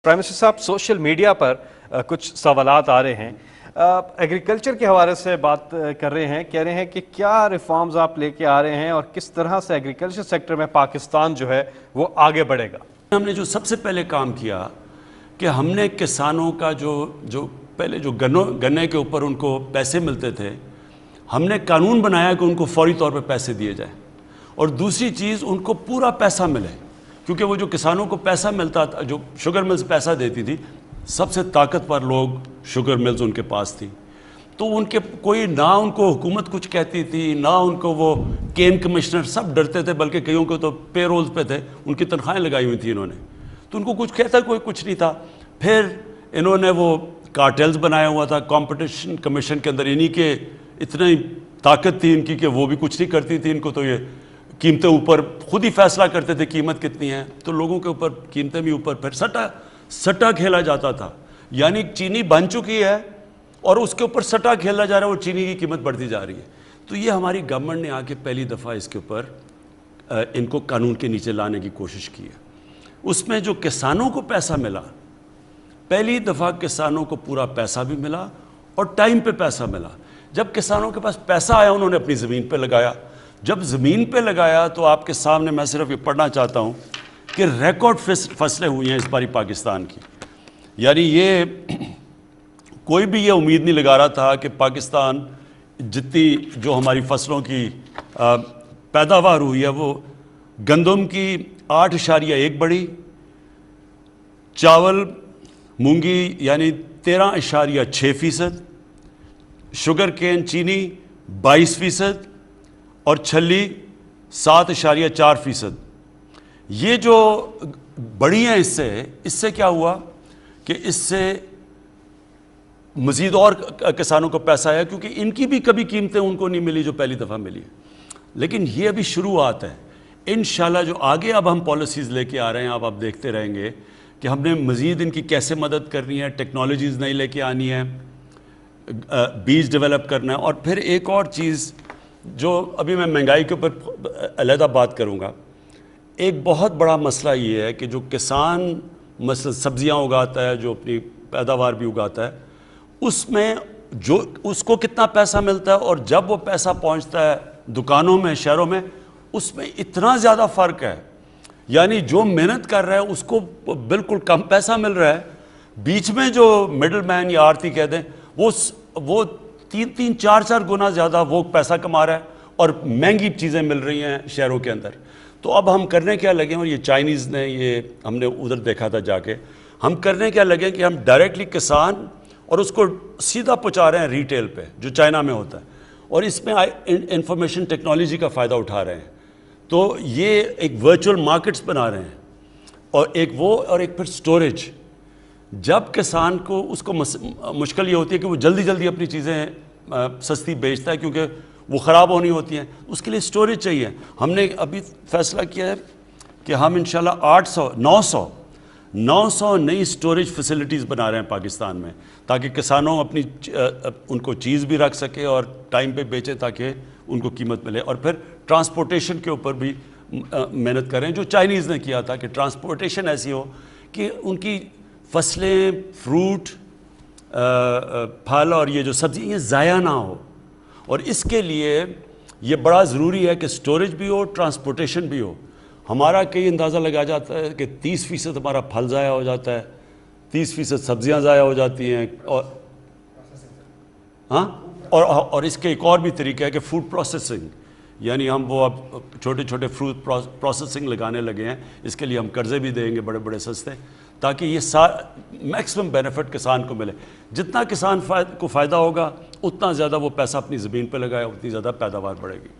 Prime minister صاحب، social media پر کچھ سوالات آ رہے ہیں، ایگریکلچر کے حوالے سے بات کر رہے ہیں، کہہ رہے ہیں کہ کیا ریفارمز آپ لے کے آ رہے ہیں اور کس طرح سے ایگریکلچر سیکٹر میں پاکستان جو ہے وہ آگے بڑھے گا؟ ہم نے جو سب سے پہلے کام کیا کہ ہم نے کسانوں کا جو پہلے جو گنے کے اوپر ان کو پیسے ملتے تھے، ہم نے قانون بنایا کہ ان کو فوری طور پہ پیسے دیے جائیں، اور دوسری چیز ان کو پورا پیسہ ملے، کیونکہ وہ جو کسانوں کو پیسہ ملتا تھا، جو شوگر ملز پیسہ دیتی تھی، سب سے طاقتور لوگ شوگر ملز ان کے پاس تھی، تو ان کے کوئی نہ ان کو حکومت کچھ کہتی تھی، نہ ان کو وہ کین کمشنر، سب ڈرتے تھے، بلکہ کئیوں کو تو پے رولز پہ تھے، ان کی تنخواہیں لگائی ہوئی تھی انہوں نے، تو ان کو کچھ کہتا کوئی کچھ نہیں تھا۔ پھر انہوں نے وہ کارٹیلز بنایا ہوا تھا کمپٹیشن کمیشن کے اندر، انہی کے اتنی طاقت تھی ان کی کہ وہ بھی کچھ نہیں کرتی تھی، ان کو تو یہ قیمتیں اوپر خود ہی فیصلہ کرتے تھے قیمت کتنی ہے، تو لوگوں کے اوپر قیمتیں بھی اوپر، پھر سٹا کھیلا جاتا تھا، یعنی چینی بن چکی ہے اور اس کے اوپر سٹا کھیلا جا رہا ہے، وہ چینی کی قیمت بڑھتی جا رہی ہے۔ تو یہ ہماری گورنمنٹ نے آ کے پہلی دفعہ اس کے اوپر ان کو قانون کے نیچے لانے کی کوشش کی ہے۔ اس میں جو کسانوں کو پیسہ ملا، پہلی دفعہ کسانوں کو پورا پیسہ بھی ملا اور ٹائم پہ پیسہ ملا۔ جب کسانوں کے پاس پیسہ آیا، انہوں نے اپنی زمین پہ لگایا، جب زمین پہ لگایا تو آپ کے سامنے میں صرف یہ پڑھنا چاہتا ہوں کہ ریکارڈ فصلیں ہوئی ہیں اس باری پاکستان کی، یعنی یہ کوئی بھی یہ امید نہیں لگا رہا تھا کہ پاکستان جتنی جو ہماری فصلوں کی پیداوار ہوئی ہے، وہ گندم کی 8.1 بڑھی، چاول مونگی یعنی 13.6%، شوگر کین چینی 22%، اور چھلی 7.4%۔ یہ جو بڑھی ہیں اس سے کیا ہوا کہ اس سے مزید اور کسانوں کو پیسہ آیا، کیونکہ ان کی بھی کبھی قیمتیں ان کو نہیں ملی جو پہلی دفعہ ملی ہے۔ لیکن یہ ابھی شروعات ہے، انشاءاللہ جو آگے اب ہم پالیسیز لے کے آ رہے ہیں، اب آپ دیکھتے رہیں گے کہ ہم نے مزید ان کی کیسے مدد کرنی ہے، ٹیکنالوجیز نئی لے کے آنی ہے، بیج ڈیولپ کرنا ہے۔ اور پھر ایک اور چیز جو ابھی میں مہنگائی کے اوپر علیحدہ بات کروں گا، ایک بہت بڑا مسئلہ یہ ہے کہ جو کسان مثلا سبزیاں اگاتا ہے، جو اپنی پیداوار بھی اگاتا ہے، اس میں جو اس کو کتنا پیسہ ملتا ہے اور جب وہ پیسہ پہنچتا ہے دکانوں میں، شہروں میں، اس میں اتنا زیادہ فرق ہے، یعنی جو محنت کر رہا ہے اس کو بالکل کم پیسہ مل رہا ہے، بیچ میں جو مڈل مین یا آڑتی کہہ دیں، وہ 3-4 گنا زیادہ وہ پیسہ کما رہا ہے اور مہنگی چیزیں مل رہی ہیں شہروں کے اندر۔ تو اب ہم کرنے کیا لگے، اور یہ چائنیز نے، یہ ہم نے ادھر دیکھا تھا جا کے، ہم کرنے کیا لگے کہ ہم ڈائریکٹلی کسان اور اس کو سیدھا پہنچا رہے ہیں ریٹیل پہ، جو چائنا میں ہوتا ہے، اور اس میں انفارمیشن ٹیکنالوجی کا فائدہ اٹھا رہے ہیں۔ تو یہ ایک ورچوئل مارکیٹس بنا رہے ہیں، اور ایک وہ، اور ایک پھر سٹوریج۔ جب کسان کو اس کو مشکل یہ ہوتی ہے کہ وہ جلدی جلدی اپنی چیزیں سستی بیچتا ہے کیونکہ وہ خراب ہونی ہوتی ہیں، اس کے لیے سٹوریج چاہیے۔ ہم نے ابھی فیصلہ کیا ہے کہ ہم انشاءاللہ 900 نئی سٹوریج فیسلٹیز بنا رہے ہیں پاکستان میں، تاکہ کسانوں اپنی ان کو چیز بھی رکھ سکے اور ٹائم پہ بیچے تاکہ ان کو قیمت ملے۔ اور پھر ٹرانسپورٹیشن کے اوپر بھی محنت کریں، جو چائنیز نے کیا تھا کہ ٹرانسپورٹیشن ایسی ہو کہ ان کی فصلیں، فروٹ، پھل اور یہ جو سبزی، یہ ضائع نہ ہو، اور اس کے لیے یہ بڑا ضروری ہے کہ سٹوریج بھی ہو، ٹرانسپورٹیشن بھی ہو۔ ہمارا کئی اندازہ لگا جاتا ہے کہ 30% ہمارا پھل ضائع ہو جاتا ہے، 30% سبزیاں ضائع ہو جاتی ہیں، اور اس کے ایک اور بھی طریقہ ہے کہ فوڈ پروسیسنگ، یعنی ہم وہ اب چھوٹے چھوٹے فوڈ پروسیسنگ لگانے لگے ہیں، اس کے لیے ہم قرضے بھی دیں گے بڑے بڑے سستے، تاکہ یہ میکسیمم بینیفٹ کسان کو ملے۔ جتنا کسان کو فائدہ ہوگا، اتنا زیادہ وہ پیسہ اپنی زمین پہ لگائے، اتنی زیادہ پیداوار بڑھے گی۔